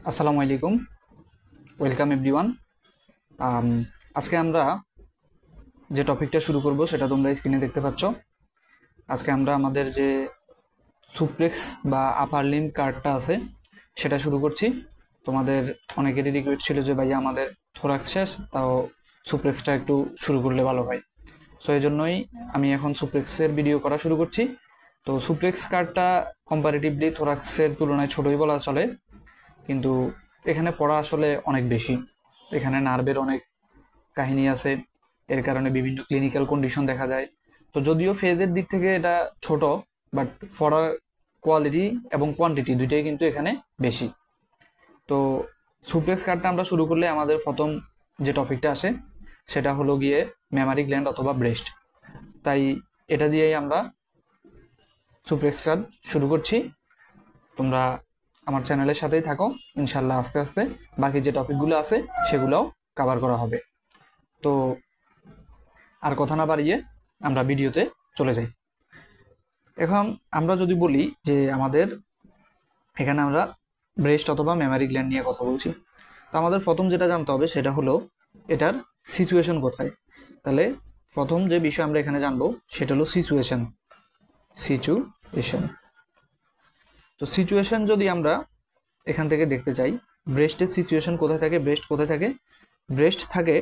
আসসালামু আলাইকুম। Welcome everyone. আজকে আমরা যে টপিকটা শুরু করব সেটা তোমরা স্ক্রিনে দেখতে পাচ্ছ। আজকে আমরা আমাদের যে সুপ্লেক্স বা আপার লিম্ব কার্ডটা আছে সেটা শুরু করছি। তোমাদের অনেকেরই রিকোয়েস্ট ছিল যে ভাইয়া আমাদের থোরাক্স শেষ, তাও সুপ্লেক্সটা একটু শুরু করলে ভালো হয়। সো এই জন্যই আমি এখন সুপ্লেক্সের ভিডিও করা শুরু করছি। তো সুপ্লেক্স কার্ডটা কম্পারেটিভলি থোরাক্সের তুলনায় ছোটোই বলা চলে, কিন্তু এখানে পড়া আসলে অনেক বেশি। এখানে নার্ভের অনেক কাহিনী আছে, এর কারণে বিভিন্ন ক্লিনিক্যাল কন্ডিশন দেখা যায়। তো যদিও ফেজের দিক থেকে এটা ছোট, বাট পড়ার কোয়ালিটি এবং কোয়ান্টিটি দুইটাই কিন্তু এখানে বেশি। তো সুপ্লেক্স কার্ডটা আমরা শুরু করলে আমাদের প্রথম যে টপিকটা আসে সেটা হলো গিয়ে মেমারি গ্ল্যান্ড অথবা ব্রেস্ট। তাই এটা দিয়েই আমরা সুপ্লেক্স কার্ড শুরু করছি। তোমরা আমার চ্যানেলের সাথেই থাকো, ইনশাল্লাহ আস্তে আস্তে বাকি যে টপিকগুলো আছে সেগুলোও কভার করা হবে। তো আর কথা না বাড়িয়ে আমরা ভিডিওতে চলে যাই। এখন আমরা যদি বলি যে আমাদের এখানে আমরা ব্রেস্ট অথবা মেমারি গ্ল্যান্ড নিয়ে কথা বলছি, তো আমাদের প্রথম যেটা জানতে হবে সেটা হলো এটার সিচুয়েশন কোথায়। তাহলে প্রথম যে বিষয় আমরা এখানে জানবো সেটা হলো সিচুয়েশন। সিচুয়েশন তো সিচুয়েশন যদি আমরা এখান থেকে দেখতে চাই, ব্রেস্টের সিচুয়েশন কোথায় থাকে, ব্রেস্ট কোথায় থাকে? ব্রেস্ট থাকে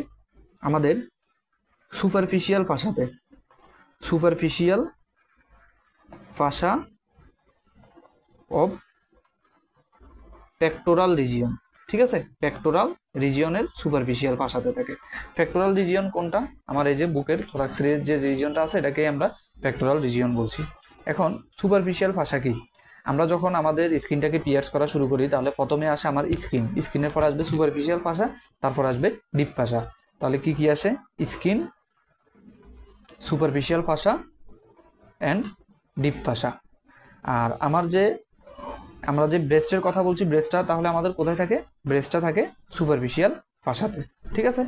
আমাদের সুপারফিশিয়াল ফাসাতে। Superficial fascia of pectoral region. ঠিক আছে, পেক্টোরাল রিজিয়নের সুপারফিশিয়াল ফাসাতে থাকে। পেক্টোরাল রিজিয়ন কোনটা? আমার এই যে বুকের থোরাক্সের যে রিজিয়নটা আছে এটাকেই আমরা পেক্টোরাল রিজিয়ন বলছি। এখন সুপারফিশিয়াল ফাসা কি? আমরা যখন আমাদের স্কিনটাকে পিয়ার্স করা শুরু করি তাহলে প্রথমে আসে আমার স্কিন, স্কিনের পর আসবে সুপারফিশিয়াল ফাসা, তারপর আসবে ডিপ ফাসা। তাহলে কি কি আসে? Skin, superficial fascia and deep fascia. আর আমরা যে ব্রেস্টের কথা বলছি, ব্রেস্টটা তাহলে আমাদের কোথায় থাকে? ব্রেস্টটা থাকে সুপারফিশিয়াল ফাসাতে। ঠিক আছে,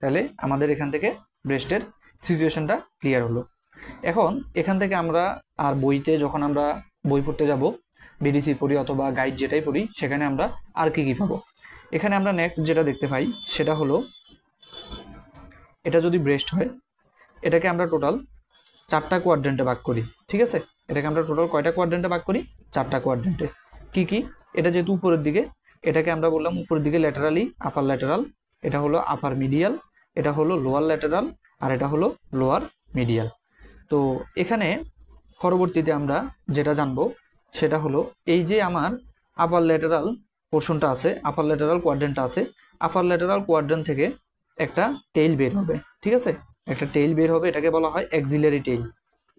তাহলে আমাদের এখান থেকে ব্রেস্টের সিচুয়েশনটা ক্লিয়ার হলো। এখন এখান থেকে আমরা আর বইতে যখন আমরা বই পড়তে যাব, বিডিসি পড়ি অথবা গাইড যেটাই পড়ি, সেখানে আমরা আর কি কি পাবো? এখানে আমরা নেক্সট যেটা দেখতে পাই সেটা হলো এটা যদি ব্রেস্ট হয়, এটাকে আমরা টোটাল 4টা কোয়াড্রেন্টে ভাগ করি। ঠিক আছে, এটাকে আমরা টোটাল কয়টা কোয়াড্রেন্টে ভাগ করি? 4টা কোয়াড্রেন্টে। কি কি? এটা যেহেতু উপরের দিকে, এটাকে আমরা বললাম উপরের দিকে ল্যাটারালি, আপার ল্যাটারাল, এটা হলো আপার মিডিয়াল, এটা হলো লোয়ার ল্যাটারাল, আর এটা হলো লোয়ার মিডিয়াল। তো এখানে পরবর্তীতে আমরা যেটা জানবো সেটা হলো এই যে আমার আপার ল্যাটারাল পোর্শনটা আছে, আপার ল্যাটারাল কোয়াড্রেন্টটা আছে, আপার ল্যাটারাল কোয়াড্রেন্ট থেকে একটা টেইল বের হবে। ঠিক আছে, একটা টেইল বের হবে, এটাকে বলা হয় অ্যাক্সিলারি টেইল।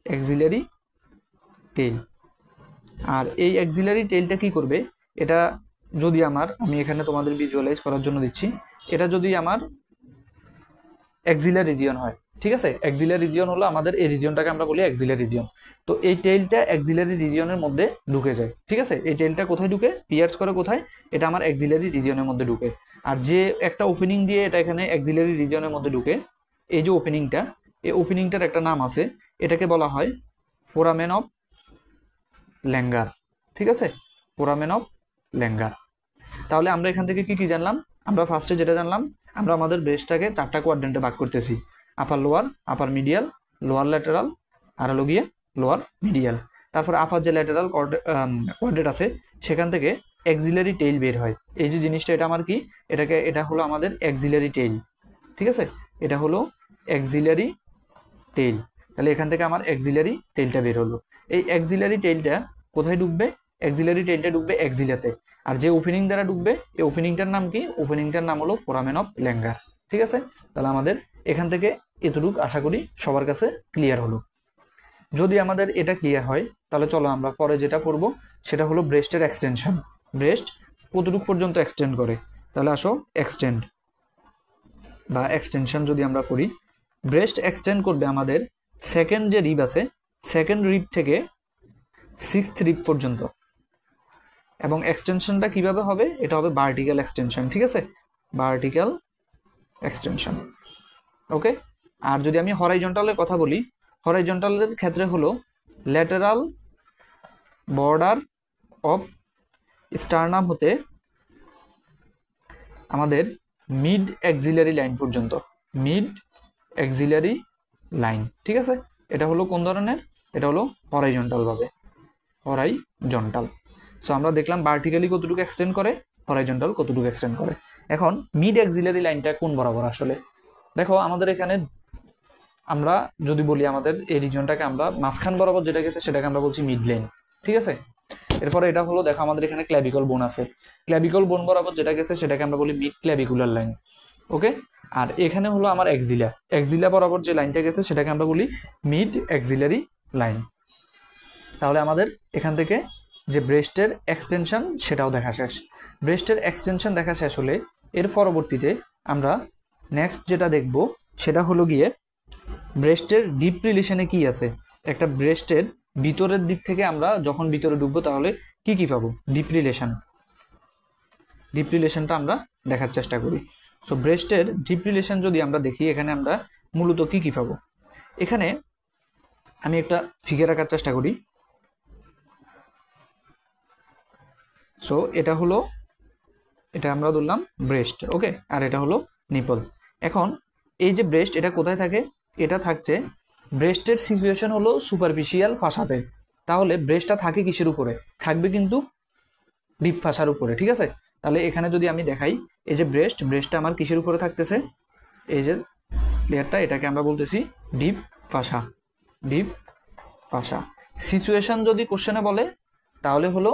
Axillary tail. আর এই অ্যাক্সিলারি টেইলটা কি করবে? এটা যদি আমি এখানে তোমাদের ভিজুয়ালাইজ করার জন্য দিচ্ছি, এটা যদি আমার অ্যাক্সিলারি রিজিয়ন হয়, ঠিক আছে, অ্যাক্সিলারি রিজিয়ন হলো আমাদের এই রিজিয়নটাকে আমরা বলি অ্যাক্সিলারি রিজিয়ন। তো এই টেইলটা অ্যাক্সিলারি রিজিয়নের মধ্যে ঢুকে যায়। ঠিক আছে, এই টেইলটা কোথায় ঢুকে? পিয়ার্স করে কোথায়? এটা আমার অ্যাক্সিলারি রিজিয়নের মধ্যে ঢুকে। আর যে একটা ওপেনিং দিয়ে এটা এখানে অ্যাক্সিলারি রিজিয়নের মধ্যে ঢুকে, এই যে ওপেনিংটা, এই ওপেনিংটার একটা নাম আছে, এটাকে বলা হয় ফোরামেন অফ ল্যাঙ্গার। ঠিক আছে, ফোরামেন অফ ল্যাঙ্গার। তাহলে আমরা এখান থেকে কি কি জানলাম? আমরা ফার্স্টে যেটা জানলাম, আমরা আমাদের ব্রেস্টটাকে 4টা কোয়াড্রেন্টে ভাগ করতেছি, আপার লোয়ার, আপার মিডিয়াল, লোয়ার ল্যাটারাল, আর হলো গিয়ে লোয়ার মিডিয়াল। তারপর আপার যে ল্যাটারাল কোয়াড্রেন্ট আছে সেখান থেকে অ্যাক্সিলারি টেইল বের হয়। এই যে জিনিসটা, এটা আমার কি? এটা হলো আমাদের অ্যাক্সিলারি টেইল। ঠিক আছে, এটা হলো অ্যাক্সিলারি টেইল। তাহলে এখান থেকে আমার অ্যাক্সিলারি টেইলটা বের হলো। এই অ্যাক্সিলারি টেইলটা কোথায় ঢুকবে? অ্যাক্সিলারি টেইলটা ঢুকবে অ্যাক্সিলাতে। আর যে ওপেনিং দ্বারা ঢুকবে, এই ওপেনিংটার নাম কি? ওপেনিংটার নাম হলো ফোরামেন অফ ল্যাঙ্গার। ঠিক আছে, তাহলে আমাদের এখান থেকে এতটুকু আশা করি সবার কাছে ক্লিয়ার হলো। যদি আমাদের এটা ক্লিয়ার হয় তাহলে চলো আমরা পরে যেটা করব সেটা হলো ব্রেস্টের এক্সটেনশন। ব্রেস্ট কতটুকু পর্যন্ত এক্সটেন্ড করে? তাহলে আসো এক্সটেন্ড বা এক্সটেনশন যদি আমরা করি, ব্রেস্ট এক্সটেন্ড করবে আমাদের সেকেন্ড যে রিব আছে, সেকেন্ড রিব থেকে 6th রিব পর্যন্ত। এবং এক্সটেনশনটা কিভাবে হবে? এটা হবে ভার্টিক্যাল এক্সটেনশন। ঠিক আছে, ভার্টিক্যাল এক্সটেনশন। ওকে। আর যদি আমি হরাইজন্টালের কথা বলি, হরাইজন্টালের ক্ষেত্রে হলো ল্যাটারাল বর্ডার অফ স্টারনাম হতে আমাদের মিড অ্যাক্সিলারি লাইন পর্যন্ত, মিড অ্যাক্সিলারি লাইন, ঠিক আছে। এটা হলো কোন ধরনের, এটা হলো হরাইজন্টাল ভাবে, হরাইজন্টাল। সো আমরা দেখলাম ভার্টিক্যালি কতটুকু এক্সটেন্ড করে, হরাইজন্টাল কতটুকু এক্সটেন্ড করে। এখন মিড অ্যাক্সিলারি লাইনটা কোন বরাবর আসলে, দেখো আমাদের এখানে আমরা যদি বলি আমাদের এই রিজনটাকে আমরা মাঝখান বরাবর যেটা গেছে সেটাকে আমরা বলছি মিড লাইন, ঠিক আছে। এরপরে এটা হলো, দেখো আমাদের এখানে ক্ল্যাভিকল বোন আছে, ক্ল্যাভিকল বোন বরাবর যেটা গেছে সেটাকে আমরা বলি মিড ক্ল্যাভিকুলার লাইন, ওকে। আর এখানে হলো আমার এক্সিলা, এক্সিলা বরাবর যে লাইনটা গেছে সেটাকে আমরা বলি মিড অ্যাক্সিলারি লাইন। তাহলে আমাদের এখান থেকে যে ব্রেস্টের এক্সটেনশন সেটাও দেখা শেষ। ব্রেস্টের এক্সটেনশন দেখা শেষ হলে এর পরবর্তীতে আমরা নেক্সট যেটা দেখব সেটা হলো গিয়ে ব্রেস্টের ডিপ রিলেশনে কি আছে। একটা ব্রেস্টের ভিতরের দিক থেকে আমরা যখন ভিতরে ঢুকবো তাহলে কি কি পাবো, ডিপ রিলেশন, ডিপ রিলেশনটা আমরা দেখার চেষ্টা করি। সো ব্রেস্টের ডিপ রিলেশন যদি আমরা দেখি, এখানে আমরা মূলত কি কি পাবো। এখানে আমি একটা ফিগার আঁকার চেষ্টা করি। সো এটা হলো, এটা আমরা ধরলাম ব্রেস্ট, ওকে, আর এটা হলো নিপল। এখন এই যে ব্রেস্ট, এটা কোথায় থাকে, এটা থাকছে ব্রেস্টের সিচুয়েশন হলো সুপারফিশিয়াল ফাসাতে। তাহলে ব্রেস্টটা থাকে কিসের উপরে, থাকবে কিন্তু ডিপ ফাসার উপরে, ঠিক আছে। তাহলে এখানে যদি আমি দেখাই, এই যে ব্রেস্ট, ব্রেস্টটা আমার কিসের উপরে থাকতেছে, এই যে লেয়ারটা, এটাকে আমরা বলতেছি ডিপ ফাসা, ডিপ ফাসা। সিচুয়েশন যদি কোশ্চেনে বলে তাহলে হলো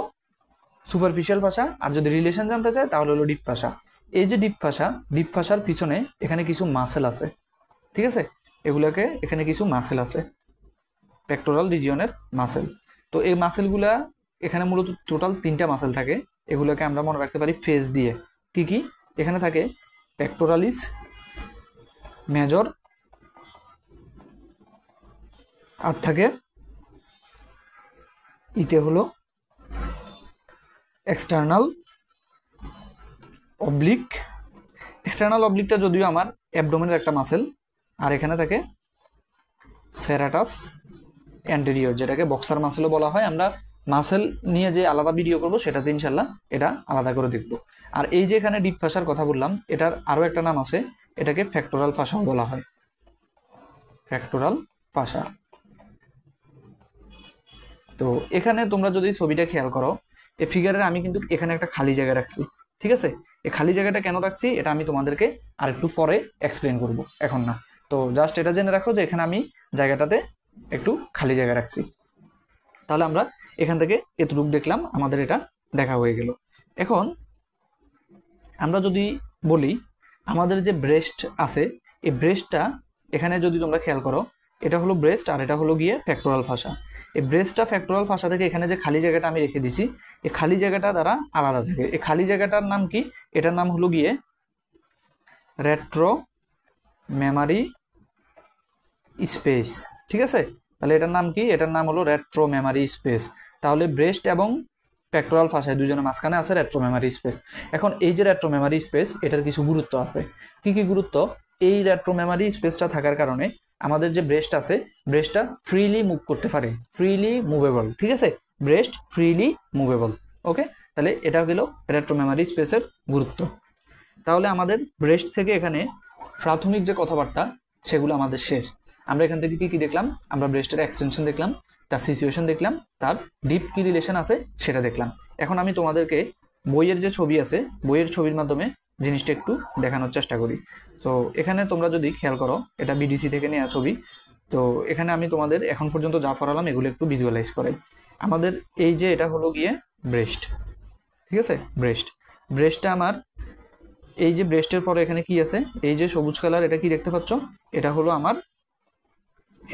সুপারফিশিয়াল ফাসা, আর যদি রিলেশন জানতে চায় তাহলে হলো ডিপ ফাসা। এই যে ডিপ ফাসা, ডিপ ফাসার পিছনে এখানে কিছু মাসেল আছে, ঠিক আছে। এগুলোকে এখানে কিছু মাসেল আছে, পেক্টোরাল রিজিয়নের মাসেল। তো এই মাসেলগুলা এখানে মূলত টোটাল 3টা মাসেল থাকে। এগুলোকে আমরা মনে রাখতে পারি ফেজ দিয়ে। কি কি এখানে থাকে, পেক্টোরালিস মেজর, আর থাকে ইতে হলো এক্সটার্নাল অবলিক। এক্সটার্নাল অবলিকটা যদিও আমার অ্যাবডোমেনের একটা মাসেল, আর এখানে থাকে সেরাটাস অ্যান্টেরিয়র, যেটাকে বক্সার মাসেলও বলা হয়। আমরা মাসেল নিয়ে যে আলাদা ভিডিও করব সেটাতে ইনশাল্লাহ এটা আলাদা করে দেখব। আর এই যে এখানে ডিপ ফাসার কথা বললাম, এটার আরও একটা নাম আছে, এটাকে ফ্যাক্টোরাল ফাসাও বলা হয়, ফ্যাক্টোরাল ফাসা। তো এখানে তোমরা যদি ছবিটা খেয়াল করো, এই ফিগারের আমি কিন্তু এখানে একটা খালি জায়গা রাখছি, ঠিক আছে। এই খালি জায়গাটা কেন রাখছি এটা আমি তোমাদেরকে আর একটু পরে এক্সপ্লেন করব, এখন না। তো জাস্ট এটা জেনে রাখো যে এখানে আমি জায়গাটাতে একটু খালি জায়গা রাখছি। তাহলে আমরা এখান থেকে এতটুকু দেখলাম, আমাদের এটা দেখা হয়ে গেল। এখন আমরা যদি বলি আমাদের যে ব্রেস্ট আছে, এই ব্রেস্টটা এখানে যদি তোমরা খেয়াল করো, এটা হলো ব্রেস্ট আর এটা হলো গিয়ে ফ্যাক্টোরাল ফাসা। এই ব্রেস্টটা ফ্যাক্টোরাল ফাসা থেকে এখানে যে খালি জায়গাটা আমি রেখে দিছি, এই খালি জায়গাটা দ্বারা আলাদা থাকে। এই খালি জায়গাটার নাম কি, এটার নাম হলো গিয়ে রেট্রো মেমারি স্পেস, ঠিক আছে। তাহলে এটার নাম কি, এটার নাম হলো রেট্রো মেমারি স্পেস। তাহলে ব্রেস্ট এবং পেক্টোরাল ফাসায় দুজনের মাঝখানে আছে রেট্রো মেমারি স্পেস। এখন এই যে রেট্রো মেমারি স্পেস, এটার কিছু গুরুত্ব আছে। কি কি গুরুত্ব, এই রেট্রো মেমারি স্পেসটা থাকার কারণে আমাদের যে ব্রেস্ট আছে, ব্রেস্টটা ফ্রিলি মুভ করতে পারে, ফ্রিলি মুভেবল, ঠিক আছে। ব্রেস্ট ফ্রিলি মুভেবল, ওকে। তাহলে এটা গেল রেট্রো মেমারি স্পেসের গুরুত্ব। তাহলে আমাদের ব্রেস্ট থেকে এখানে প্রাথমিক যে কথাবার্তা সেগুলো আমাদের শেষ। আমরা এখান থেকে কি কি দেখলাম, আমরা ব্রেস্টের এক্সটেনশন দেখলাম, তার সিচুয়েশন দেখলাম, তার ডিপ কি রিলেশন আছে সেটা দেখলাম। এখন আমি তোমাদেরকে বইয়ের যে ছবি আছে, বইয়ের ছবির মাধ্যমে জিনিসটা একটু দেখানোর চেষ্টা করি। তো এখানে তোমরা যদি খেয়াল করো, এটা বিডিসি থেকে নেওয়া ছবি। তো এখানে আমি তোমাদের এখন পর্যন্ত যা পড়ালাম এগুলো একটু ভিজুয়ালাইজ করাই। আমাদের এই যে এটা হলো গিয়ে ব্রেস্ট, ঠিক আছে। ব্রেস্ট, ব্রেস্টটা আমার এই যে ব্রেস্টের পরে এখানে কি আছে, এই যে সবুজ কালার, এটা কি দেখতে পাচ্ছ, এটা হলো আমার,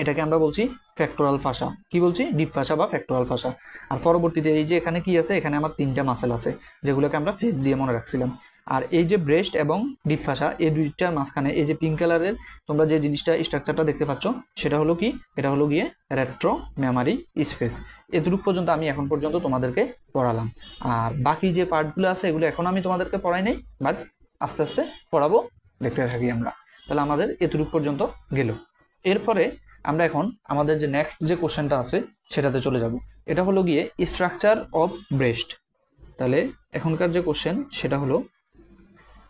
এটাকে আমরা বলছি ফ্যাক্টোরাল ফাসা। কি বলছি, ডিপ ফাসা বা ফ্যাক্টোরাল ফাসা। আর পরবর্তীতে এই যে এখানে কি আছে, এখানে আমার 3টা মাসেল আছে যেগুলোকে আমরা ফেস দিয়ে মনে রাখছিলাম। আর এই যে ব্রেস্ট এবং ডিপ ফাসা, এই দুইটার মাঝখানে এই যে পিঙ্ক কালারের তোমরা যে জিনিসটা স্ট্রাকচারটা দেখতে পাচ্ছ, সেটা হলো কি, এটা হলো গিয়ে রেট্রো মেমারি স্পেস। এতটুকু পর্যন্ত আমি এখন পর্যন্ত তোমাদেরকে পড়ালাম। আর বাকি যে পার্টগুলো আছে এগুলো এখন আমি তোমাদেরকে পড়াই নাই, বাট আস্তে আস্তে পড়াবো, দেখতে থাকি আমরা। তাহলে আমাদের এতটুকু পর্যন্ত গেল। এরপরে আমরা এখন আমাদের যে নেক্সট যে কোশ্চেনটা আছে সেটাতে চলে যাব। এটা হলো গিয়ে স্ট্রাকচার অফ ব্রেস্ট। তাহলে এখনকার যে কোশ্চেন সেটা হলো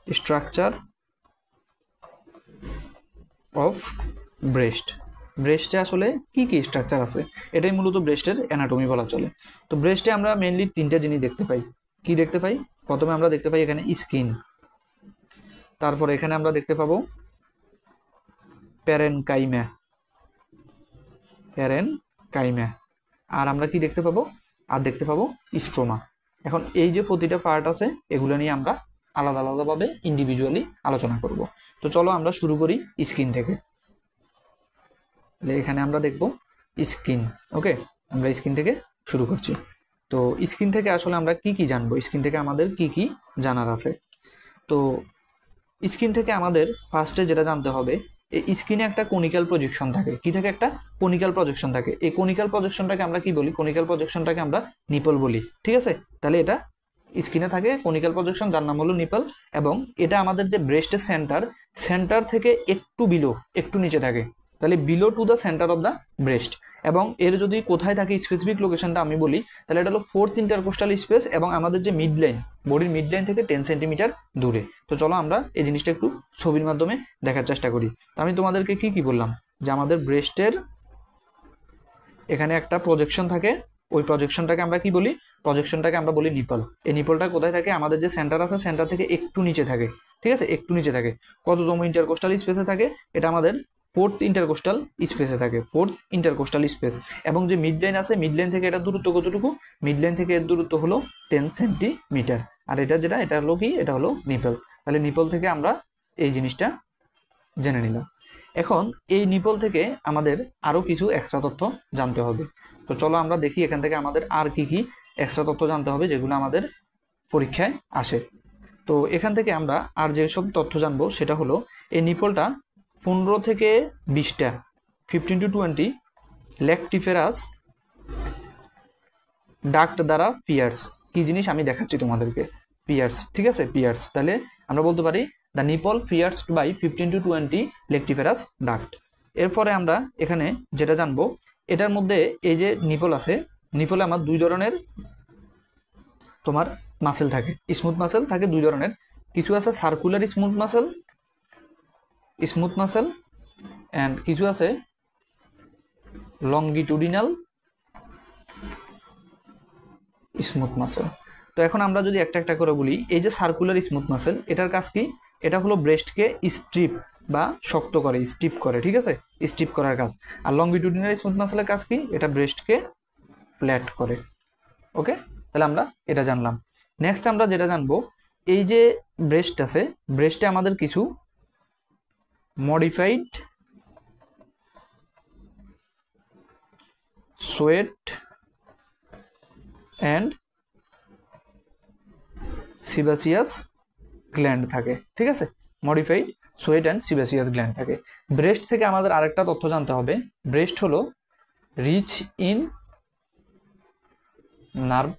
স্ট্রাকচার অফ ব্রেস্ট। ব্রেস্টে আসলে কি কি স্ট্রাকচার আছে, এটাই মূলত ব্রেস্টের অ্যানাটমি বলা চলে। তো ব্রেস্টে আমরা মেইনলি তিনটা জিনিস দেখতে পাই। কি দেখতে পাই? প্রথমে আমরা দেখতে পাই এখানে স্কিন, তারপরে এখানে আমরা দেখতে পাবো প্যারেনকাইমা, প্যারেনকাইমা, আর আমরা কি দেখতে পাবো? আর দেখতে পাবো স্ট্রোমা। এখন এই যে প্রতিটা পার্ট আছে এগুলো নিয়ে আমরা আলাদা আলাদাভাবে ইন্ডিভিজুয়ালি আলোচনা করব। তো চলো আমরা শুরু করি স্কিন থেকে। এখানে আমরা দেখব স্কিন। ওকে, আমরা স্কিন থেকে শুরু করছি। তো স্কিন থেকে আসলে আমরা কি কি জানবো, স্কিন থেকে আমাদের কি কি জানার আছে। তো স্কিন থেকে আমাদের ফার্স্টে যেটা জানতে হবে, এই স্কিনে একটা কনিক্যাল প্রজেকশন থাকে। কি থাকে? একটা কনিক্যাল প্রজেকশন থাকে। এই কনিক্যাল প্রজেকশনটাকে আমরা কি বলি? কনিক্যাল প্রজেকশনটাকে আমরা নিপল বলি। ঠিক আছে, তাহলে এটা স্কিনে থাকে কনিক্যাল প্রজেকশন, যার নাম হলো নিপল। এবং এটা আমাদের যে ব্রেস্টের সেন্টার থেকে একটু বিলো, একটু নিচে থাকে। তাহলে below to the centre of the breast. এবং এর যদি কোথায় থাকে স্পেসিফিক লোকেশনটা আমি বলি, তাহলে এটা হলো 4th ইন্টারকোস্টাল স্পেস এবং আমাদের যে মিড লাইন, বডির মিড লাইন থেকে 10 সেন্টিমিটার দূরে। তো চলো আমরা এই জিনিসটা একটু ছবির মাধ্যমে দেখার চেষ্টা করি। তো আমি তোমাদেরকে কি কি বললাম, যে আমাদের ব্রেস্টের এখানে একটা প্রজেকশন থাকে। ওই প্রজেকশনটাকে আমরা কি বলি? প্রজেকশনটাকে আমরা বলি নিপল। এই নিপলটা কোথায় থাকে? আমাদের যে সেন্টার আছে সেন্টার থেকে একটু নিচে থাকে। ঠিক আছে, একটু নিচে থাকে। কততম ইন্টারকোস্টাল স্পেসে থাকে? এটা আমাদের 4th ইন্টারকোস্টাল স্পেসে থাকে, 4th ইন্টারকোস্টাল স্পেস। এবং যে মিড লাইন আছে, মিড লাইন থেকে এটা দূরত্ব কতটুকু? মিড লাইন থেকে এর দূরত্ব হলো 10 সেন্টিমিটার। আর এটা যেটা, এটা হলো কি? এটা হলো নিপল। তাহলে নিপল থেকে আমরা এই জিনিসটা জেনে নিলাম। এখন এই নিপল থেকে আমাদের আরও কিছু এক্সট্রা তথ্য জানতে হবে। তো চলো আমরা দেখি এখান থেকে আমাদের আর কি কি এক্সট্রা তথ্য জানতে হবে যেগুলো আমাদের পরীক্ষায় আসে। তো এখান থেকে আমরা আর যেসব তথ্য জানবো সেটা হলো, এই নিপলটা 15 থেকে 20টা 15 to 20 ল্যাকটিফেরাস ডাক্ট দ্বারা পিয়ার্স। কি জিনিস আমি দেখাচ্ছি তোমাদেরকে, পিয়ার্স। ঠিক আছে, পিয়ার্স। তাহলে আমরা বলতে পারি the nipple pierced by 15 to 20 lactiferous duct. এরপরে আমরা এখানে যেটা জানবো, এটার মধ্যে এই যে নিপল আছে, নিপলে আমার দুই ধরনের তোমার মাসেল থাকে, স্মুথ মাসেল থাকে দুই ধরনের। কিছু আছে সার্কুলার স্মুথ মাসেল অ্যান্ড কিছু আছে লংগিটুডিনাল স্মুথ মাসেল। তো এখন আমরা যদি একটা একটা করে বলি, এই যে সার্কুলার স্মুথ মাসেল, এটার কাজ কি? এটা হলো ব্রেস্টকে স্ট্রিপ বা শক্ত করে, স্ট্রিপ করে। ঠিক আছে, স্ট্রিপ করার কাজ। আর লংগিটুডিনাল স্মুথ মাসেলের কাজ কি? এটা ব্রেস্টকে ফ্ল্যাট করে। ওকে, তাহলে আমরা এটা জানলাম। নেক্সট আমরা যেটা জানবো, এই যে ব্রেস্ট আছে, ব্রেস্টে আমাদের কিছু মডিফাইড সোয়েট অ্যান্ড সিবাসিয়াস গ্ল্যান্ড থাকে। ঠিক আছে, মডিফাইড সোয়েট অ্যান্ড সিবাসিয়াস গ্ল্যান্ড থাকে। ব্রেস্ট থেকে আমাদের আরেকটা তথ্য জানতে হবে, ব্রেস্ট হলো রিচ ইন নার্ভ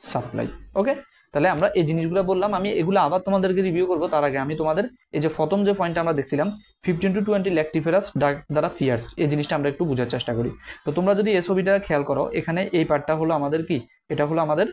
সাপ্লাই। ওকে, তাহলে আমরা এই জিনিসগুলো বললাম। আমি এগুলো আবার তোমাদেরকে রিভিউ করবো, তার আগে আমি তোমাদের এই যে প্রথম যে পয়েন্টটা আমরা দেখছিলাম 15 to 20 ল্যাকটিফেরাস ডাক্ট দ্বারা পিয়ার্স, এই জিনিসটা আমরা একটু বোঝার চেষ্টা করি। তো তোমরা যদি এই ছবিটা খেয়াল করো, এখানে এই পার্টটা হলো আমাদের কি? এটা হলো আমাদের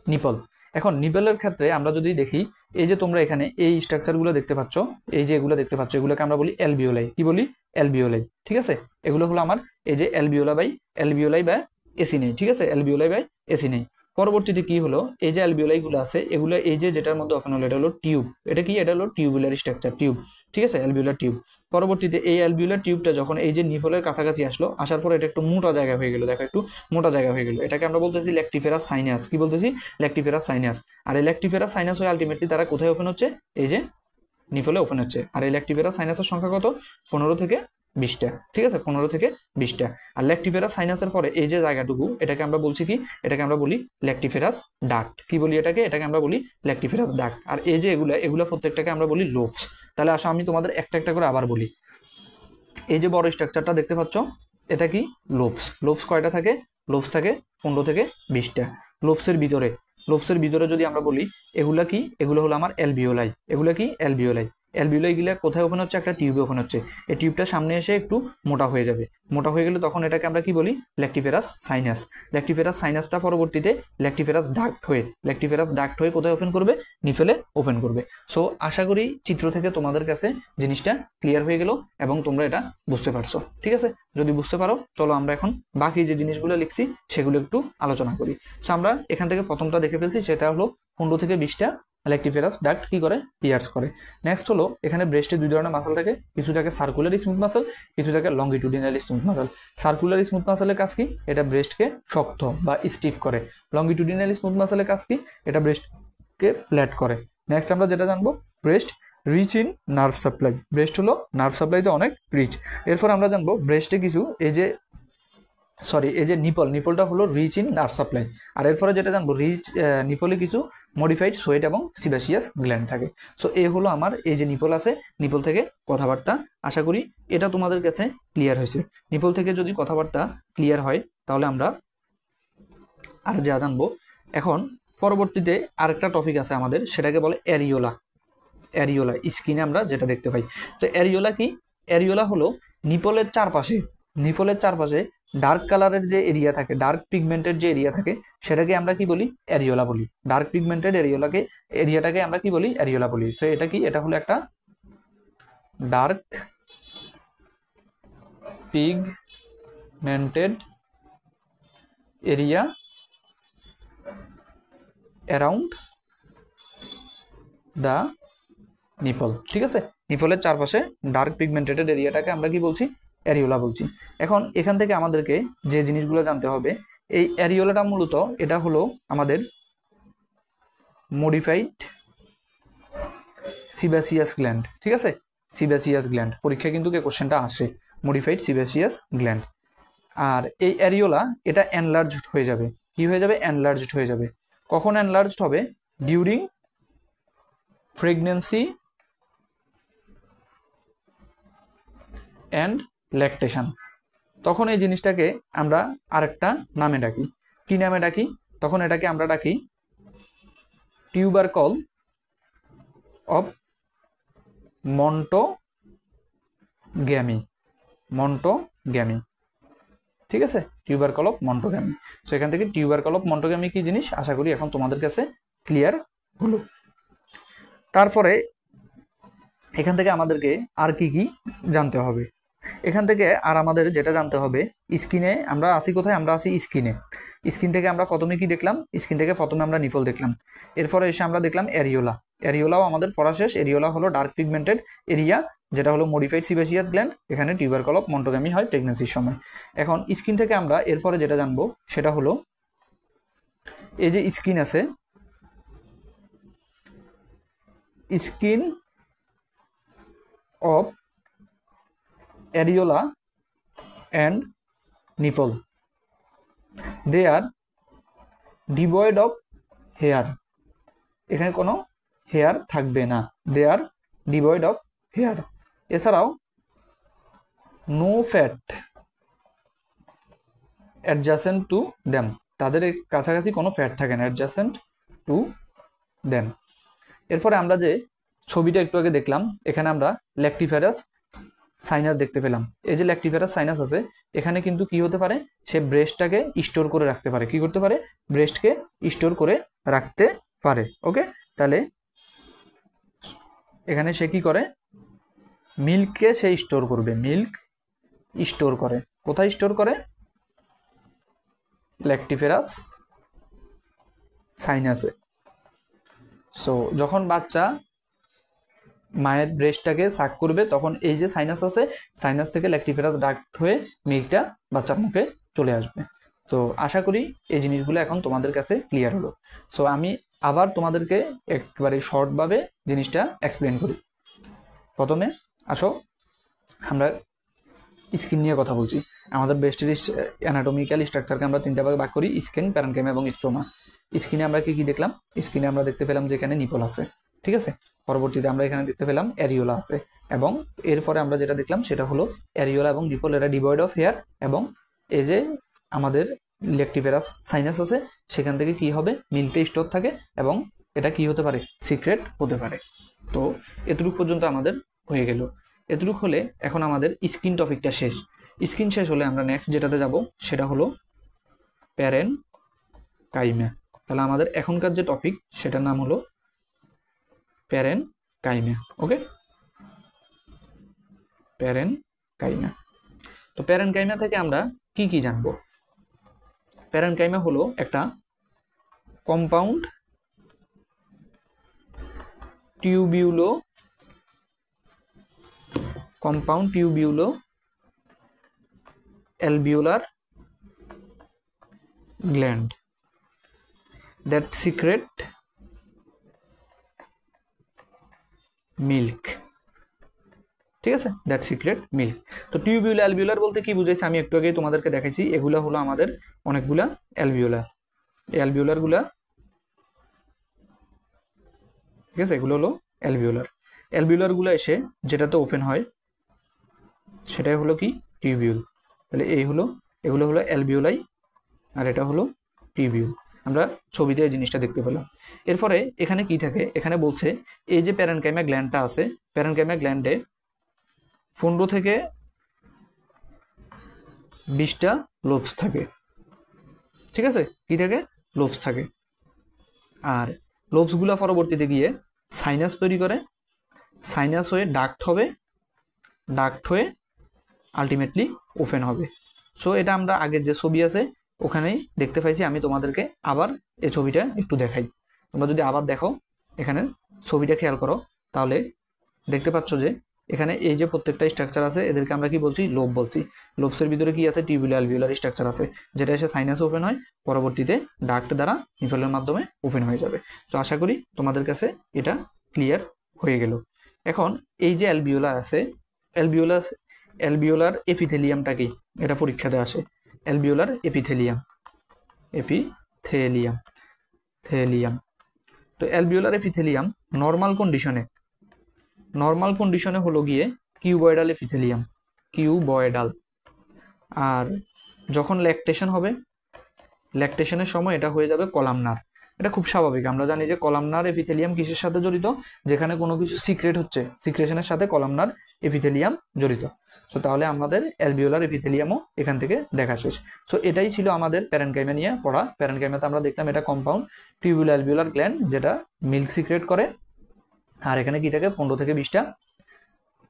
নিপল। এখন নিপলের ক্ষেত্রে আমরা যদি দেখি, এই যে তোমরা এখানে এই স্ট্রাকচারগুলো দেখতে পাচ্ছ, এই যে এগুলো দেখতে পাচ্ছ, এগুলোকে আমরা বলি অ্যালভিওলাই। কি বলি? অ্যালভিওলাই। ঠিক আছে, এগুলো হলো আমার এই যে অ্যালভিওলাই বা এসি নেই। ঠিক আছে, অ্যালভিওলাই বা এসি নেই। পরবর্তীতে কি হলো, এই যে অ্যালভিওলাইগুলো আছে, এগুলো এই যে যেটার মধ্যে ওখানে হলো, এটা হলো টিউব। এটা কি? এটা হলো টিউবুলার স্ট্রাকচার, টিউব। ঠিক আছে, অ্যালভিওলার টিউব। পরবর্তীতে এই অ্যালভিওলার টিউবটা যখন এই যে নিপলের কাছাকাছি আসলো, আসার পর এটা একটু মোটা জায়গা হয়ে গেল। দেখো, একটু মোটা জায়গা হয়ে গেল। এটাকে আমরা বলতেছি ল্যাকটিফেরাস সাইনাস। কি বলতেছি? ল্যাকটিফেরাস সাইনাস। আর এই ল্যাকটিফেরাস সাইনাস হয়ে আলটিমেটলি তারা কোথায় ওপেন হচ্ছে? এই যে নিপলে ওপেন হচ্ছে। আর এই ল্যাকটিফেরাস সাইনাসের সংখ্যা কত? 15 থেকে 20টা। ঠিক আছে, 15 থেকে 20টা। আর ল্যাকটিফেরাস সাইনাসের পরে এই যে জায়গাটুকু, এটাকে আমরা বলছি কি? এটাকে আমরা বলি ল্যাকটিফেরাস ডাক্ট। কি বলি এটাকে? এটাকে আমরা বলি ল্যাকটিফেরাস ডাক্ট। আর এই যে এগুলা প্রত্যেকটাকে আমরা বলি লোবস। তাহলে আসো আমি তোমাদের একটা একটা করে আবার বলি। এই যে বড় স্ট্রাকচারটা দেখতে পাচ্ছ, এটা কি? লোবস। লোবস কয়টা থাকে? লোবস থাকে 15 থেকে 20টা। লোবসের ভিতরে যদি আমরা বলি, এগুলা কি? এগুলো হলো আমার অ্যালভিওলাই। এগুলো কি? অ্যালভিওলাই। অ্যালভিওলাই গিলা কোথায় ওপেন হচ্ছে? একটা টিউবে ওপেন হচ্ছে। এই টিউবটা সামনে এসে একটু মোটা হয়ে যাবে। মোটা হয়ে গেলে তখন এটাকে আমরা কি বলি? ল্যাক্টিফেরাস সাইনাস। ল্যাক্টিফেরাস সাইনাসটা পরবর্তীতে ল্যাক্টিফেরাস ডাক্ট হয়ে কোথায় ওপেন করবে? নিফেলে ওপেন করবে। সো আশা করি চিত্র থেকে তোমাদের কাছে জিনিসটা ক্লিয়ার হয়ে গেল এবং তোমরা এটা বুঝতে পারছো। ঠিক আছে, যদি বুঝতে পারো চলো আমরা এখন বাকি যে জিনিসগুলো লিখছি সেগুলো একটু আলোচনা করি। সো আমরা এখান থেকে প্রথমটা দেখে ফেলছি, সেটা হলো 15 থেকে 20টা ল্যাক্টিফেরাস ডাক্ট কি করে? পিয়ার্স করে। নেক্সট হলো এখানে ব্রেস্টে দুই ধরনের মাসল থাকে, কিছু থাকে সার্কুলার স্মুথ মাসল, কিছু থাকে লঙ্গিটুডিনাল স্মুথ মাসল। সার্কুলার স্মুথ মাসলের কাজ কি? এটা ব্রেস্টকে শক্ত বা স্টিফ করে। লঙ্গিটুডিনাল স্মুথ মাসলের কাজ কি? এটা ব্রেস্টকে ফ্ল্যাট করে। নেক্সট আমরা যেটা জানবো, breast rich in nerve supply. Breast হলো নার্ভ সাপ্লাইতে অনেক রিচ। এরপর আমরা জানবো ব্রেস্টে কিছু এই যে নিপলটা হলো রিচ ইন নার্ভ সাপ্লাই। আর এরপরে যেটা জানবো, নিপলে কিছু মডিফাইড সোয়েট এবং সিবাসিয়াস গ্ল্যান্ড থাকে। সো এই হলো আমার এই যে নিপল আছে, নিপল থেকে কথাবার্তা। আশা করি এটা তোমাদের কাছে ক্লিয়ার হয়েছে। নিপল থেকে যদি কথাবার্তা ক্লিয়ার হয় তাহলে আমরা আর যা জানবো, এখন পরবর্তীতে আরেকটা টপিক আছে আমাদের, সেটাকে বলে অ্যারিওলা। স্কিনে আমরা যেটা দেখতে পাই। তো অ্যারিওলা কি? অ্যারিওলা হলো নিপলের চারপাশে ডার্ক কালারের যে এরিয়া থাকে, ডার্ক পিগমেন্টের যে এরিয়া থাকে, সেটাকে আমরা কি বলি? অ্যারিওলা বলি। ডার্ক পিগমেন্টেড এরিয়াটাকে আমরা কি বলি? অ্যারিওলা বলি। তো এটা কি? এটা হলো একটা dark pigmented area around the nipple. ঠিক আছে, নিপলের চারপাশে ডার্ক পিগমেন্টেড এরিয়াটাকে আমরা কি বলছি? অ্যারিওলা বলছি। এখন এখান থেকে আমাদেরকে যে জিনিসগুলো জানতে হবে, এই অ্যারিওলাটা মূলত এটা হলো আমাদের মডিফাইড সিবাসিয়াস গ্ল্যান্ড। ঠিক আছে, সিবাসিয়াস গ্ল্যান্ড পরীক্ষায় কিন্তু কোশ্চেনটা আসে, মডিফাইড সিবাসিয়াস গ্ল্যান্ড। আর এই অ্যারিওলা এটা এনলার্জড হয়ে যাবে। কি হয়ে যাবে? এনলার্জড হয়ে যাবে। কখন এনলার্জড হবে? During pregnancy and lactation. তখন এই জিনিসটাকে আমরা আরেকটা নামে ডাকি। কি নামে ডাকি? তখন এটাকে আমরা ডাকি টিউবারকল অফ মন্টোগ্যামি। ঠিক আছে, টিউবারকল অফ মন্টোগ্যামি। সো এখান থেকে টিউবারকল অফ মন্টোগ্যামি কি জিনিস, আশা করি এখন তোমাদের কাছে ক্লিয়ার হলো। তারপরে এখান থেকে আমাদেরকে আর কি কি জানতে হবে? এখান থেকে আর আমাদের যেটা জানতে হবে, স্কিনে আমরা আছি কোথায়? আমরা আছি স্কিনে। স্কিন থেকে আমরা প্রথমে কি দেখলাম? স্কিন থেকে প্রথমে আমরা নিপল দেখলাম। এরপরে এসে আমরা দেখলাম অ্যারিওলাও আমাদের পড়া শেষ। অ্যারিওলা হলো ডার্ক পিগমেন্টেড এরিয়া, যেটা হলো মডিফাইড সিবাসিয়াস গ্ল্যান্ড। এখানে টিউবারকল অফ মন্টোগ্যামি হয় প্রেগনেন্সির সময়। এখন স্কিন থেকে আমরা এরপরে যেটা জানবো সেটা হলো এই যে স্কিন আছে, skin of areola and nipple, they are devoid of hair. এখানে কোনো হেয়ার থাকবে না, they are devoid of hair. এছাড়াও no fat adjacent to them, তাদের কাছাকাছি কোনো ফ্যাট থাকে না, অ্যাডজাসেন্ট টু দ্যাম। এরপরে আমরা যে ছবিটা একটু আগে দেখলাম, এখানে আমরা ল্যাক্টিফেরাস সাইনাস দেখতে পেলাম। এই যে ল্যাক্টিফেরাস সাইনাস আছে, এখানে কিন্তু কি হতে পারে? সে ব্রেস্টটাকে স্টোর করে রাখতে পারে। কি করতে পারে? ব্রেস্টকে স্টোর করে রাখতে পারে। ওকে, তাহলে এখানে সে কি করে? মিল্ককে সে স্টোর করবে। মিল্ক স্টোর করে কোথায়? স্টোর করে ল্যাক্টিফেরাস সাইনাসে। সো যখন বাচ্চা মায়ের ব্রেস্টটাকে সাক করবে, তখন এই যে সাইনাস আছে, সাইনাস থেকে ল্যাক্টিফেরাস ডাক্ট হয়ে মিল্কটা বাচ্চার মুখে চলে আসবে। তো আশা করি এই জিনিসগুলো এখন তোমাদের কাছে ক্লিয়ার হলো। সো আমি আবার তোমাদেরকে একবারে শর্টভাবে জিনিসটা এক্সপ্লেন করি। প্রথমে আসো, আমরা স্কিন নিয়ে কথা বলছি। আমাদের ব্রেস্টের অ্যানাটমিক্যাল স্ট্রাকচারকে আমরা তিনটা ভাগে ভাগ করি, স্কিন, প্যারেনকাইম এবং স্ট্রোমা। স্কিনে আমরা কি কি দেখলাম? স্কিনে আমরা দেখতে পেলাম যে এখানে নিপল আছে। ঠিক আছে, পরবর্তীতে আমরা এখানে দেখতে পেলাম অ্যারিওলা আছে, এবং এরপরে আমরা যেটা দেখলাম সেটা হলো অ্যারিওলা এবং নিপল এরা ডিভয়েড অফ হেয়ার, এবং এই যে আমাদের ল্যাক্টিফেরাস সাইনাস আছে, সেখান থেকে কি হবে? মিল্কটা স্টোর থাকে এবং এটা কি হতে পারে? সিক্রেট হতে পারে। তো এতটুকু পর্যন্ত আমাদের হয়ে গেল। এতটুকু হলে এখন আমাদের স্কিন টপিকটা শেষ। স্কিন শেষ হলে আমরা নেক্সট যেটাতে যাব সেটা হলো প্যারেনকাইমা। তাহলে আমাদের এখনকার যে টপিক সেটার নাম হলো প্যারেনকাইমা। ওকে, প্যারেনকাইমা। তো প্যারেনকাইমা থেকে আমরা কি কি জানবো? প্যারেনকাইমা হলো একটা compound টিউবিউলো alveolar gland that secrete milk। ঠিক আছে, দ্যাট সিক্রেট মিল্ক। তো টিউবিউলো অ্যালভিওলার বলতে কি বুঝাইছে আমি একটু আগেই তোমাদেরকে দেখাইছি। এগুলা হলো আমাদের অনেকগুলা অ্যালভিওলার। এই অ্যালভিওলারগুলা, ঠিক আছে, এগুলো হলো অ্যালভিওলারগুলো এসে যেটাতে ওপেন হয় সেটাই হলো কি টিউবিউল। তাহলে এগুলো হলো অ্যালভিওলাই আর এটা হলো টিউবিউল। আমরা ছবিতে এই জিনিসটা দেখতে পেলাম। এরপরে এখানে কি থাকে? এখানে বলছে এই যে প্যারেনকাইমা গ্ল্যান্ডটা আছে, প্যারেনকাইমা গ্ল্যান্ডে 15 থেকে 20টা লোবস থাকে। ঠিক আছে, কি থাকে? লোবস থাকে। আর লোবসগুলো পরবর্তীতে গিয়ে সাইনাস তৈরি করে, সাইনাস হয়ে ডাক্ট হবে, ডাক্ট হয়ে আলটিমেটলি ওপেন হবে। সো এটা আমরা আগের যে ছবি আছে ওখানেই দেখতে পাইছি। আমি তোমাদেরকে আবার এই ছবিটা একটু দেখাই। তোমরা যদি আবার দেখো, এখানে ছবিটা খেয়াল করো, তাহলে দেখতে পাচ্ছ যে এখানে এই যে প্রত্যেকটা স্ট্রাকচার আছে এদেরকে আমরা কি বলছি? লোব বলছি। লোবসের ভিতরে কি আছে? টিউবুলো অ্যালভিওলার স্ট্রাকচার আছে, যেটা এসে সাইনাসে ওপেন হয়, পরবর্তীতে ডাক্ট দ্বারা নিফেলের মাধ্যমে ওপেন হয়ে যাবে। তো আশা করি তোমাদের কাছে এটা ক্লিয়ার হয়ে গেল। এখন এই যে অ্যালভিওলার আছে, অ্যালভিওলার এপিথেলিয়ামটা কি? এটা পরীক্ষাতে আসে। Alveolar epithelium. তো অ্যালভিওলার এপিথেলিয়াম নর্মাল কন্ডিশনে হলো গিয়ে কিউবয়েডাল এপিথেলিয়াম, কিউবয়েডাল। আর যখন ল্যাকটেশন হবে, ল্যাকটেশনের সময় এটা হয়ে যাবে কলামনার। এটা খুব স্বাভাবিক। আমরা জানি যে কলামনার এপিথেলিয়াম কিসের সাথে জড়িত? যেখানে কোনো কিছু সিক্রেট হচ্ছে, সিক্রেশনের সাথে কলামনার এপিথেলিয়াম জড়িত। সো তাহলে আমাদের অ্যালভিওলার এপিথেলিয়ামও এখান থেকে দেখা শেষ। সো এটাই ছিল আমাদের প্যারেনকাইমা নিয়ে পড়া। প্যারেনকাইমাতে আমরা দেখলাম এটা কম্পাউন্ড টিউবুলো অ্যালভিওলার গ্ল্যান্ড যেটা মিল্ক সিক্রেট করে। আর এখানে কি থাকে? 15 থেকে 20টা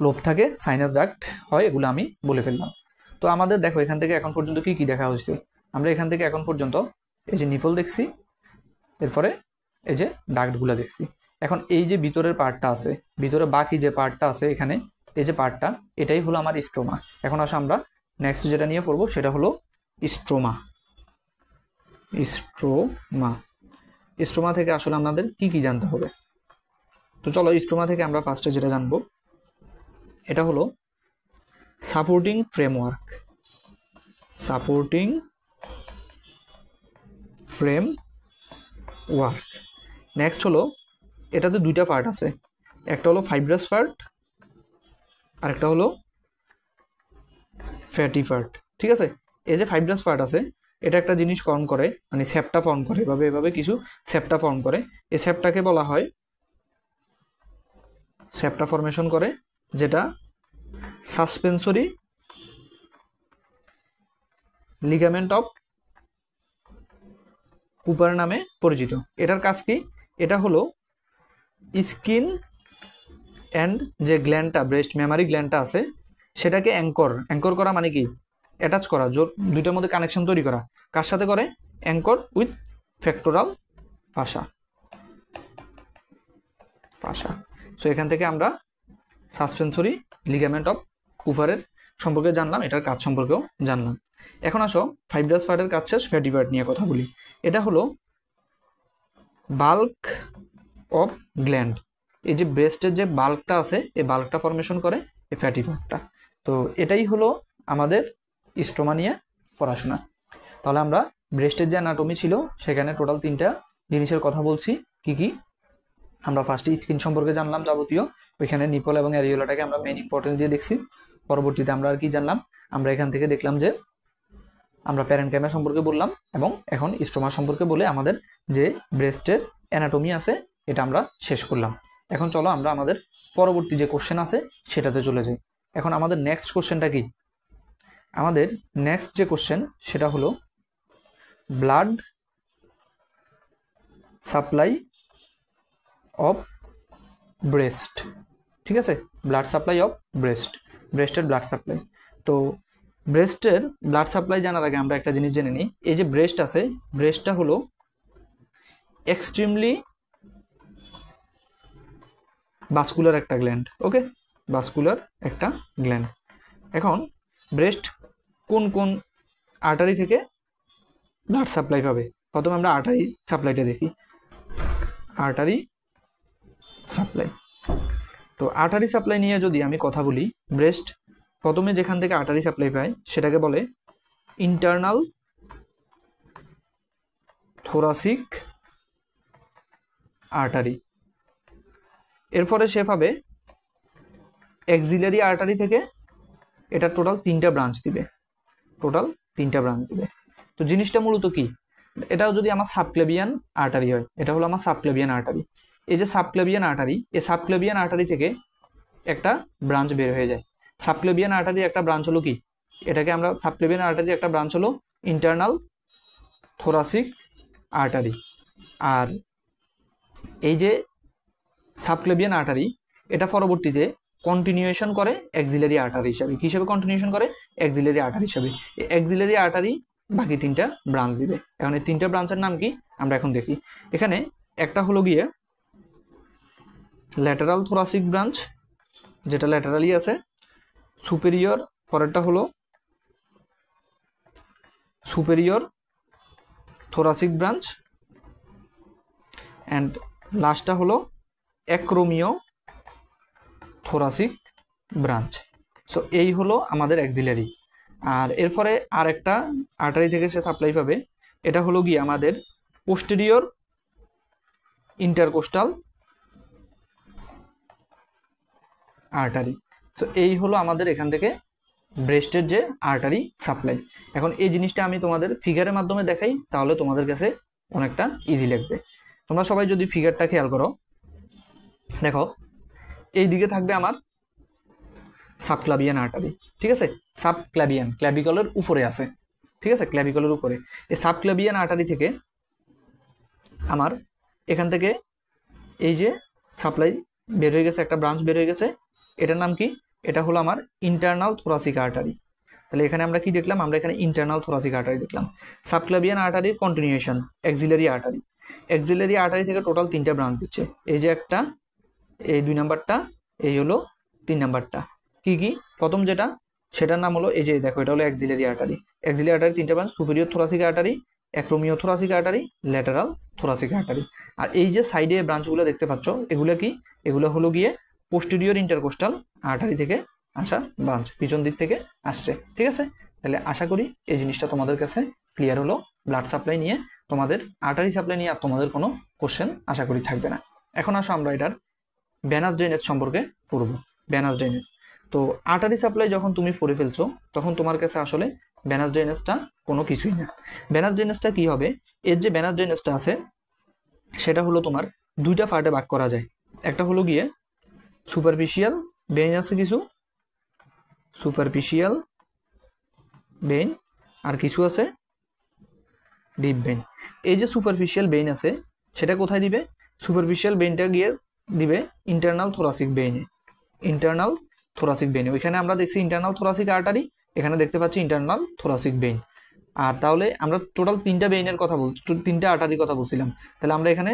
লোব থাকে, সাইনাস ডাক্ট হয়, এগুলো আমি বলে ফেললাম। তো আমাদের দেখো এখান থেকে এখন পর্যন্ত কি কি দেখা হয়েছে? আমরা এখান থেকে এখন পর্যন্ত এই যে নিপল দেখছি, এরপরে এই যে ডাক্টগুলো দেখছি। এখন এই যে ভিতরের পার্টটা আছে, ভিতরে বাকি যে পার্টটা আছে এখানে, এই যে পার্টটা, এটাই হলো আমার স্ট্রোমা। এখন আসো আমরা নেক্সট যেটা নিয়ে পড়বো সেটা হলো স্ট্রোমা। স্ট্রোমা থেকে আসলে আমাদের কি কি জানতে হবে? তো চলো স্ট্রোমা থেকে আমরা ফার্স্টে যেটা জানবো এটা হলো সাপোর্টিং ফ্রেমওয়ার্ক। নেক্সট হলো এটাতে দুইটা পার্ট আছে, একটা হলো ফাইব্রাস পার্ট আর একটা হলো ফ্যাটি পার্ট। ঠিক আছে, এই যে ফাইব্রাস পার্ট আছে এটা একটা জিনিস ফর্ম করে, মানে সেপ্টা ফর্ম করে, এভাবে কিছু সেপ্টা ফর্ম করে। এই সেপ্টাকে বলা হয় সেপ্টা ফর্মেশন করে, যেটা সাসপেন্সরি লিগামেন্ট অফ কুপার নামে পরিচিত। এটার কাজ কি? এটা হলো স্কিন অ্যান্ড যে গ্ল্যান্ডটা, ব্রেস্ট মেমারি গ্ল্যান্ডটা আছে সেটাকে অ্যাঙ্কর করা, মানে কি? অ্যাটাচ করা, দুইটার মধ্যে কানেকশন তৈরি করা। কার সাথে করে? Anchor with pectoral fascia. So এখান থেকে আমরা সাসপেন্সরি লিগামেন্ট অফ কুপারের সম্পর্কে জানলাম, এটার কাজ সম্পর্কেও জানলাম। এখন আসো ফাইব্রাস পার্টের কাজ শেষ, ফ্যাটি পার্ট নিয়ে কথা বলি। এটা হলো বাল্ক অফ গ্ল্যান্ড। এই যে ব্রেস্টের যে বাল্কটা আছে এই বাল্কটা ফর্মেশন করে এই ফ্যাটি পার্টটা। তো এটাই হলো আমাদের স্ট্রোমা নিয়ে পড়াশোনা। তাহলে আমরা ব্রেস্টের যে অ্যানাটমি ছিল সেখানে টোটাল 3টা জিনিসের কথা বলছি। কি কি? আমরা ফার্স্টে স্কিন সম্পর্কে জানলাম যাবতীয়, ওইখানে নিপল এবং অ্যারিওলাটাকে আমরা মেইন ইম্পর্টেন্স দিয়ে দেখছি। পরবর্তীতে আমরা আর কি জানলাম? আমরা এখান থেকে দেখলাম যে আমরা প্যারেনকাইমা সম্পর্কে বললাম এবং এখন স্ট্রোমা সম্পর্কে বলে আমাদের যে ব্রেস্টের অ্যানাটমি আছে এটা আমরা শেষ করলাম। এখন চলো আমরা আমাদের পরবর্তী যে কোশ্চেন আছে সেটাতে চলে যাই। এখন আমাদের নেক্সট কোশ্চেনটা কি? আমাদের নেক্সট যে কোশ্চেন সেটা হলো ব্লাড সাপ্লাই অফ ব্রেস্ট। ঠিক আছে, ব্লাড সাপ্লাই অফ ব্রেস্ট, ব্রেস্টের ব্লাড সাপ্লাই। তো ব্রেস্টের ব্লাড সাপ্লাই জানার আগে আমরা একটা জিনিস জেনে নিই। এই যে ব্রেস্ট আছে, ব্রেস্টটা হলো এক্সট্রিমলি ভাস্কুলার একটা গ্ল্যান্ড। ওকে, ভাস্কুলার একটা গ্ল্যান্ড। এখন ব্রেস্ট কোন কোন আর্টারি থেকে ব্লাড সাপ্লাই পাবে? প্রথমে আমরা আর্টারি সাপ্লাইটা দেখি। আর্টারি সাপ্লাই, তো আর্টারি সাপ্লাই নিয়ে যদি আমি কথা বলি, ব্রেস্ট প্রথমে যেখান থেকে আর্টারি সাপ্লাই পায় সেটাকে বলে ইন্টারনাল থোরাসিক আর্টারি। এরপরে সে পাবে এক্সিলারি আর্টারি থেকে, এটা টোটাল 3টা ব্রাঞ্চ দিবে, টোটাল 3টা ব্রাঞ্চ দিবে। তো জিনিসটা মূলত কি? এটাও যদি আমার সাবক্লেভিয়ান আর্টারি হয়, এটা হলো আমার সাবক্লেভিয়ান আর্টারি। এই যে সাবক্লেভিয়ান আর্টারি, এই সাবক্লেভিয়ান আর্টারি থেকে একটা ব্রাঞ্চ বের হয়ে যায়। সাবক্লেভিয়ান আর্টারির একটা ব্রাঞ্চ হলো কি? এটাকে আমরা সাবক্লেভিয়ান আর্টারির একটা ব্রাঞ্চ হলো ইন্টারনাল থোরাসিক আর্টারি। আর এই যে সাবক্লেভিয়ান আর্টারি, এটা পরবর্তীতে কন্টিনিউয়েশন করে এক্সিলারি আর্টারি হিসাবে। কি হিসাবে কন্টিনিউয়েশন করে? এক্সিলারি আর্টারি হিসাবে। এই এক্সিলারি আর্টারি বাকি 3টা ব্রাঞ্চ দিবে। এখন এই 3টা ব্রাঞ্চের নাম কি আমরা এখন দেখি। এখানে একটা হলো গিয়ে ল্যাটারাল থোরাসিক ব্রাঞ্চ, যেটা ল্যাটারালি আছে। সুপেরিয়র, পরেরটা হলো সুপেরিয়র থোরাসিক ব্রাঞ্চ, অ্যান্ড লাস্টটা হলো অ্যাক্রোমিও থোরাসিক ব্রাঞ্চ। সো এই হলো আমাদের এক্সিলারি। আর এরপরে আর একটা আর্টারি থেকে সে সাপ্লাই পাবে, এটা হলো গিয়ে আমাদের পোস্টেরিয়র ইন্টারকোস্টাল আর্টারি। সো এই হলো আমাদের এখান থেকে ব্রেস্টের যে আর্টারি সাপ্লাই। এখন এই জিনিসটা আমি তোমাদের ফিগারের মাধ্যমে দেখাই, তাহলে তোমাদের কাছে অনেকটা ইজি লাগবে। তোমরা সবাই যদি ফিগারটা খেয়াল করো, দেখো এই দিকে থাকবে আমার সাবক্লাভিয়ান আর্টারি। ঠিক আছে, সাবক্লাভিয়ান ক্ল্যাভিকলের উপরে আছে। ঠিক আছে, ক্ল্যাভিকলের উপরে। এই সাবক্লাভিয়ান আর্টারি থেকে আমার এখান থেকে এই যে সাপ্লাই বের হয়ে গেছে, একটা ব্রাঞ্চ বের হয়ে গেছে, এটার নাম কি? এটা হলো আমার ইন্টারনাল থোরাসিক আর্টারি। তাহলে এখানে আমরা কি দেখলাম? আমরা এখানে ইন্টারনাল থোরাসিক আর্টারি দেখলাম। সাবক্লাভিয়ান আর্টারির continuation axillary artery. Axillary artery থেকে টোটাল 3টা ব্রাঞ্চ দিচ্ছে। এই যে একটা, এই 2 নাম্বারটা, এই হলো 3 নাম্বারটা। কি কি? প্রথম যেটা, সেটার নাম হলো এই যে দেখো, এটা হলো এক্সিলারি আর্টারি। এক্সিলারি আর্টারি 3টা branch, superior thoracic artery, acromiothoracic artery, lateral thoracic artery. আর এই যে সাইডে ব্রাঞ্চগুলো দেখতে পাচ্ছ, এগুলো কি? এগুলো হলো গিয়ে পোস্টেরিয়র ইন্টারকোস্টাল আর্টারি থেকে আসা ব্রাঞ্চ, পিছন দিক থেকে আসছে। ঠিক আছে, তাহলে আশা করি এই জিনিসটা তোমাদের কাছে ক্লিয়ার হলো। ব্লাড সাপ্লাই নিয়ে, তোমাদের আর্টারি সাপ্লাই নিয়ে আর তোমাদের কোনো কোশ্চেন আশা করি থাকবে না। এখন আসো আমরা এটার ভেনাস ড্রেনেজ সম্পর্কে পড়ব। ভেনাস ড্রেনেজ, তো আর্টারি সাপ্লাই যখন তুমি পড়ে ফেলছো, তখন তোমার কাছে আসলে ভেনাস ড্রেনেজটা কোনো কিছুই না। ভেনাস ড্রেনেজটা কি হবে? এর যে ভেনাস ড্রেনেজটা আছে, সেটা হলো তোমার 2টা পার্টে ভাগ করা যায়। একটা হলো গিয়ে সুপারফিশিয়াল বেইন আছে কিছু, সুপারফিশিয়াল বেইন, আর কিছু আছে ডিপ বেইন। এই যে সুপারফিশিয়াল বেইন আছে, সেটা কোথায় দিবে? সুপারফিশিয়াল বেইনটা গিয়ে দিবে ইন্টারনাল থোরাসিক বেইনে। ইন্টারনাল থোরাসিক বেইনে, ওইখানে আমরা দেখছি ইন্টারনাল থোরাসিক আর্টারি, এখানে দেখতে পাচ্ছি ইন্টারনাল থোরাসিক বেইন। আর তাহলে আমরা টোটাল 3টা বেইনের কথা বলছি, 3টা আর্টারির কথা বলছিলাম। তাহলে আমরা এখানে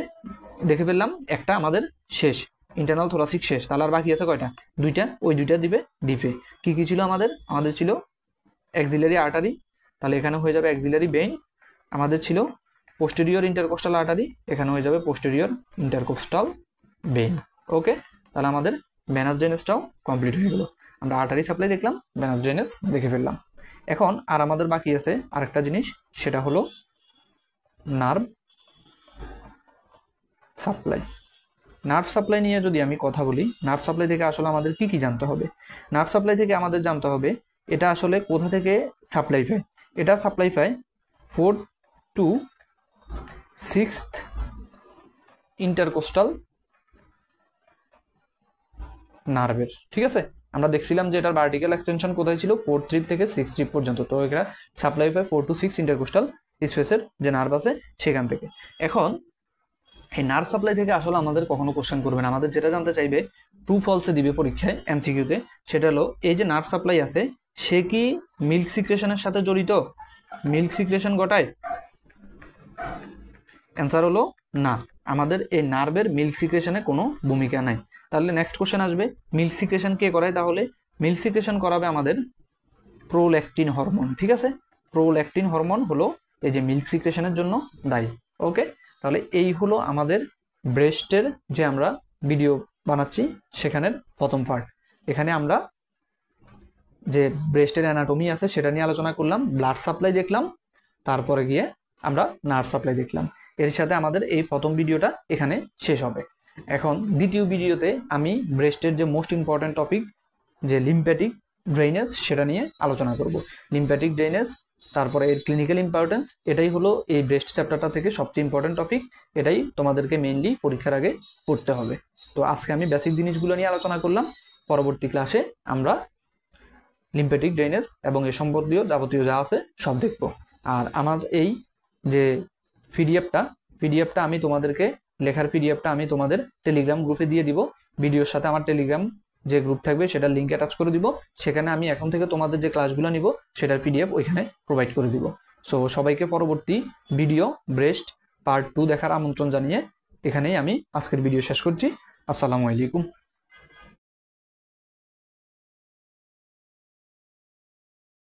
দেখে ফেললাম একটা আমাদের শেষ, ইন্টারনাল থোরাসিক শেষ। তাহলে আর বাকি আছে কয়টা? 2টা। ওই 2টা দিবে ডিপে। কি কি ছিল আমাদের? আমাদের ছিল এক্সিলারি আর্টারি, তাহলে এখানে হয়ে যাবে এক্সিলারি বেইন। আমাদের ছিল পোস্টেরিয়র ইন্টারকোস্টাল আর্টারি, এখানে হয়ে যাবে পোস্টেরিয়র ইন্টারকোস্টাল বেইন। ওকে, তাহলে আমাদের ভেনাস ড্রেনেজটাও কমপ্লিট হয়ে গেল। আমরা আর্টারি সাপ্লাই দেখলাম, ভেনাস ড্রেনেজ দেখে ফেললাম। এখন আর আমাদের বাকি আছে আরেকটা জিনিস, সেটা হলো নার্ভ সাপ্লাই। নার্ভ সাপ্লাই নিয়ে যদি আমি কথা বলি, নার্ভ সাপ্লাই থেকে আসলে আমাদের কি কি জানতে হবে? নার্ভ সাপ্লাই থেকে আমাদের জানতে হবে এটা আসলে কোথা থেকে সাপ্লাই পায়। এটা সাপ্লাই পায় 4th to 6th ইন্টারকোস্টাল নার্ভের, ঠিক আছে। আমরা দেখছিলাম যে এটার ভার্টিক্যাল এক্সটেনশন কোথায় ছিল, 4 ট্রিপ থেকে 6 ট্রিপ পর্যন্ত। তো এটা সাপ্লাই পায় 4 to 6 ইন্টারকোস্টাল স্পেসের যে নার্ভ আছে সেখান থেকে। এখন এই নার্ভ সাপ্লাই থেকে আসলে আমাদের কখনো কোশ্চেন করবে না, আমাদের যেটা জানতে চাইবে ট্রু ফলসে দিবে পরীক্ষায় এমসিকিউতে, সেটা হলো এই যে নার্ভ সাপ্লাই আছে সে কি মিল্ক সিক্রেশনের সাথে জড়িত, মিল্ক সিক্রেশন ঘটায়? অ্যান্সার হলো না, আমাদের এই নার্ভের মিল্ক সিক্রেশনে কোনো ভূমিকা নাই। তাহলে নেক্সট কোশ্চেন আসবে, মিল্ক সিক্রেশন কে করায়? তাহলে মিল্ক সিক্রেশন করাবে আমাদের প্রোল্যাকটিন হরমোন, ঠিক আছে। প্রোল্যাকটিন হরমোন হলো এই যে মিল্ক সিক্রেশনের জন্য দায়ী। ওকে, তাহলে এই হলো আমাদের ব্রেস্টের যে আমরা ভিডিও বানাচ্ছি সেখানের প্রথম পার্ট। এখানে আমরা যে ব্রেস্টের অ্যানাটমি আছে সেটা নিয়ে আলোচনা করলাম, ব্লাড সাপ্লাই দেখলাম, তারপরে গিয়ে আমরা নার্ভ সাপ্লাই দেখলাম। এর সাথে আমাদের এই প্রথম ভিডিওটা এখানে শেষ হবে। এখন দ্বিতীয় ভিডিওতে আমি ব্রেস্টের যে মোস্ট ইম্পর্ট্যান্ট টপিক যে লিম্ফ্যাটিক ড্রেনেজ সেটা নিয়ে আলোচনা করব। লিম্ফ্যাটিক ড্রেনেজ, তারপরে এর ক্লিনিক্যাল ইম্পর্টেন্স, এটাই হলো এই ব্রেস্ট চ্যাপ্টারটা থেকে সবচেয়ে ইম্পর্ট্যান্ট টপিক। এটাই তোমাদেরকে মেইনলি পরীক্ষার আগে পড়তে হবে। তো আজকে আমি বেসিক জিনিসগুলো নিয়ে আলোচনা করলাম, পরবর্তী ক্লাসে আমরা লিম্ফ্যাটিক ড্রেনেজ এবং এ সম্পর্কীয় যাবতীয় যা আছে সব দেখব। আর আমার এই যে পিডিএফটা আমি তোমাদেরকে লেখার পিডিএফটা আমি তোমাদের টেলিগ্রাম গ্রুপে দিয়ে দিব। ভিডিওর সাথে আমার টেলিগ্রাম যে গ্রুপ থাকবে সেটার লিঙ্ক অ্যাটাচ করে দিব, সেখানে আমি এখন থেকে তোমাদের যে ক্লাসগুলো নিব সেটার পিডিএফ ওইখানে প্রোভাইড করে দিব। সো সবাইকে পরবর্তী ভিডিও ব্রেস্ট পার্ট 2 দেখার আমন্ত্রণ জানিয়ে এখানেই আমি আজকের ভিডিও শেষ করছি। আসসালামু আলাইকুম।